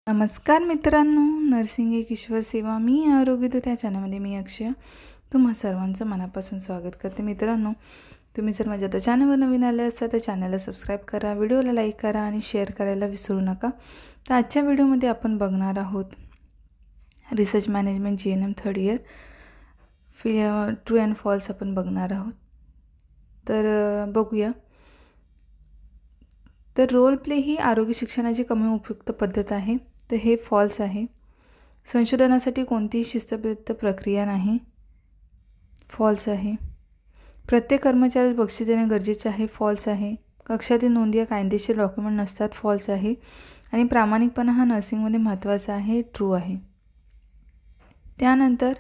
नमस्कार मित्रांनो, नर्सिंग एक ईश्वर सेवा मी आरोग्यदूत या चॅनलमध्ये मी अक्षय तुम्हा सर्वांचं मनापासून स्वागत करते। मित्रांनो, तुम्ही जर माझ्या त्या चॅनलवर नवीन आले असाल तर चॅनलला सबस्क्राईब करा, व्हिडिओला लाईक करा आणि शेअर करायला विसरू नका। तर आजच्या व्हिडिओमध्ये आपण बघणार आहोत research management GNM third year true and false आपण बघणार आहोत। तर बघूया। तर रोल प्ले ही आरोग्य शिक्षणाची कमी उपयुक्त पद्धत आहे, तर हे फॉल्स आहे। संशोधनासाठी कोणतीही शिस्तबद्ध प्रक्रिया नाही, फॉल्स आहे। प्रत्येक कर्मचाऱ्यास बक्षीस देणे गरजेचे आहे, फॉल्स आहे। कक्षातील नोंदी कायदेशीर डॉक्युमेंट नसतात, फॉल्स आहे। आणि प्रामाणिकपणा हा नर्सिंगमध्ये महत्त्वाचा आहे, ट्रू आहे। त्यानंतर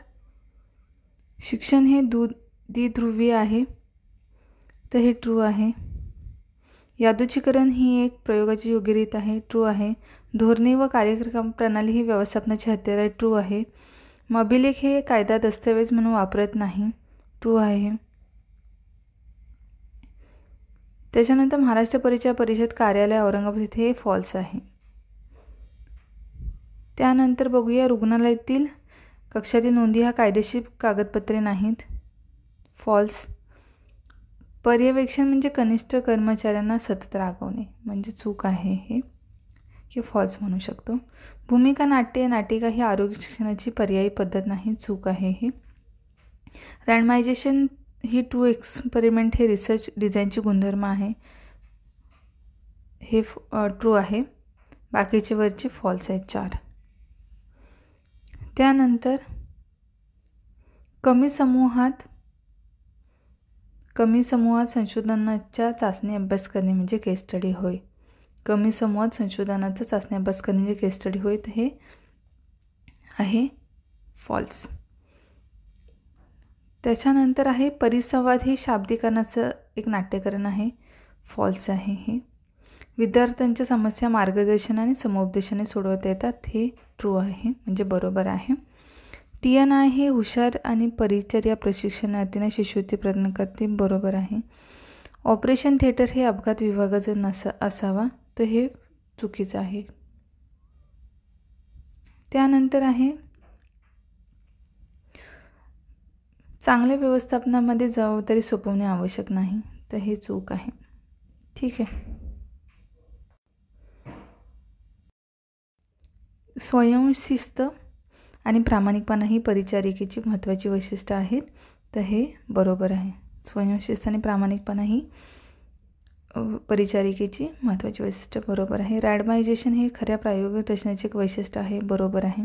शिक्षण हे द्विध्रुवीय आहे, तर हे ट्रू आहे। यादृच्छिकरण ही एक प्रयोगाची योग्य रीत आहे, ट्रू आहे। धोरणे व कार्यक्रम प्रणाली ही व्यवस्थापनाची हत्यार आहे, ट्रू आहे। अभिलेख हे कायदा दस्तऐवज म्हणून वापरत नाही, ट्रू आहे। त्याच्यानंतर महाराष्ट्र परिषद कार्यालय औरंगाबाद येथे हे फॉल्स आहे। त्यानंतर बघूया रुग्णालयातील कक्षातील नोंदी हा कायदेशीर कागदपत्रे नाहीत, फॉल्स। पर्यवेक्षण म्हणजे कनिष्ठ कर्मचाऱ्यांना सतत रागवणे म्हणजे चूक आहे, हे की फॉल्स म्हणू शकतो। भूमिका नाटिका ही आरोग्य शिक्षणाची पर्यायी पद्धत नाही, चूक आहे हे। रँडमायझेशन ही ट्रू एक्सपेरिमेंट हे रिसर्च डिझाईनची गुणधर्म आहे, हे ट्रू आहे। बाकीचे वरचे फॉल्स आहेत 4। त्यानंतर कमी समूहात संशोधनाच्या चाचणी अभ्यास करणे म्हणजे केस स्टडी होय। कमी समूहात संशोधनाचा चाचणी अभ्यास करणे म्हणजे केस स्टडी होय, तर हे आहे फॉल्स। त्याच्यानंतर आहे परिसंवाद हे शाब्दिकरणाचं एक नाट्यकरण आहे, फॉल्स आहे हे। विद्यार्थ्यांच्या समस्या मार्गदर्शन आणि समुपदेशाने सोडवता येतात, हे ट्रू आहे म्हणजे बरोबर आहे। TNI हे हुशार आणि परिचर्या प्रशिक्षणार्थींना शिष्यवृत्ती प्रदान करते, बरोबर आहे। ऑपरेशन थिएटर हे अपघात विभागाचं असावा, तर हे चुकीचं आहे। त्यानंतर आहे चांगल्या व्यवस्थापनामध्ये जबाबदारी सोपवणे आवश्यक नाही, तर हे चूक आहे, ठीक आहे। स्वयंशिस्त आणि प्रामाणिकपणा ही परिचारिकेची महत्त्वाची वैशिष्ट्य आहेत, तर हे बरोबर आहे। स्वयंशिस्त आणि प्रामाणिकपणा ही परिचारिकेची महत्त्वाची वैशिष्ट्य बरोबर आहे। रँडमायझेशन हे खऱ्या प्रायोगिक रचनेचे एक वैशिष्ट्य आहे, बरोबर आहे।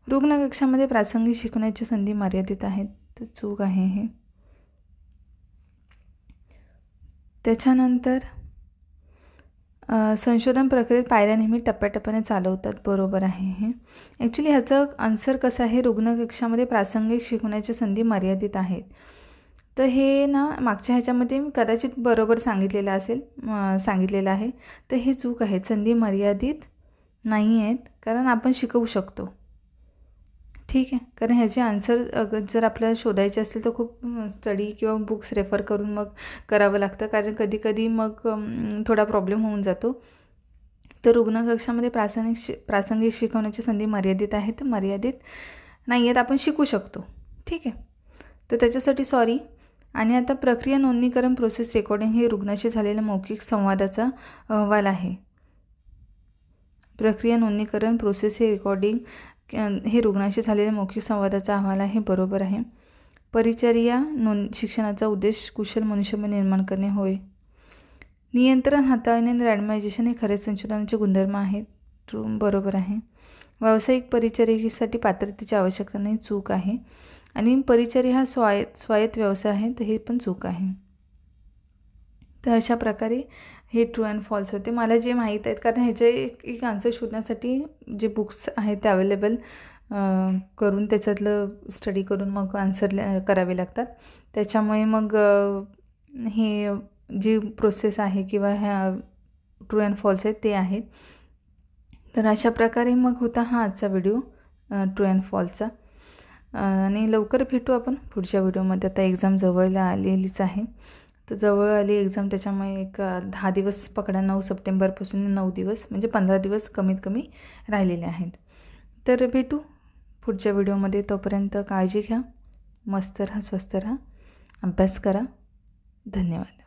रुग्णकक्षामध्ये प्रासंगिक शिकवण्याची संधी मर्यादित आहेत, तर चूक आहे हे। त्याच्यानंतर संशोधन प्रक्रियेत पायऱ्या नेहमी टप्प्याटप्प्याने चालवतात, बरोबर आहे हे। ॲक्च्युली ह्याचं आन्सर कसं आहे, रुग्णकक्षामध्ये प्रासंगिक शिकवण्याच्या संधी मर्यादित आहेत, तर हे ना मागच्या ह्याच्यामध्ये कदाचित बरोबर सांगितलेलं आहे, तर हे चूक आहे। संधी मर्यादित नाही आहेत, कारण आपण शिकवू शकतो, ठीक आहे। कारण ह्याचे आन्सर जर आपल्याला शोधायचे असतील तर खूप स्टडी किंवा बुक्स रेफर करून मग करावं लागतं, कारण कधीकधी मग थोडा प्रॉब्लेम होऊन जातो। तर रुग्णकक्षामध्ये प्रासंगिक शिकवण्याची संधी मर्यादित आहेत, मर्यादित नाही आहेत, आपण शिकू शकतो, ठीक आहे। तर त्याच्यासाठी सॉरी। आणि आता प्रक्रिया नोंदणीकरण प्रोसेस रेकॉर्डिंग हे रुग्णाशी झालेल्या मौखिक संवादाचा अहवाल आहे। प्रक्रिया नोंदणीकरण प्रोसेस हे हे रुग्णाशी झालेल्या मौखिक संवादाचा अहवाल आहे, बरोबर आहे। परिचर्या शिक्षणाचा उद्देश कुशल मनुष्यबळ निर्माण करणे होय। नियंत्रण हाताळणे आणि रँडमायझेशन हे खरे संशोधनाचे गुणधर्म आहेत, ट्रू बरोबर आहे। व्यावसायिक परिचर्येसाठी पात्रतेची आवश्यकता नाही, चूक आहे। आणि परिचर्या हा स्वायत्त व्यवसाय आहे, तर हे पण चूक आहे। तर अशा प्रकारे हे ट्रू अँड फॉल्स होते। मला जे माहीत आहेत, कारण ह्याचे एक आन्सर शोधण्यासाठी जे बुक्स आहेत ते अवेलेबल करून त्याच्यातलं स्टडी करून मग आन्सर करावे लागतात, त्याच्यामुळे मग हे जी प्रोसेस आहे किंवा ह्या ट्रू अँड फॉल्स आहेत ते आहेत। तर अशा प्रकारे मग होता हा आजचा व्हिडिओ ट्रू अँड फॉल्सचा। आणि लवकर भेटू आपण पुढच्या व्हिडिओमध्ये। आता एक्झाम जवळ आलेलीच आहे, तर जवळ आली एक्झाम, त्याच्यामुळे एक 10 दिवस पकडा, 9 सप्टेंबरपासून 9 दिवस म्हणजे 15 दिवस कमीत कमी राहिलेले आहेत. तर भेटू पुढच्या व्हिडिओमध्ये. तोपर्यंत काळजी घ्या, मस्त राहा, स्वस्थ राहा, अभ्यास करा. धन्यवाद.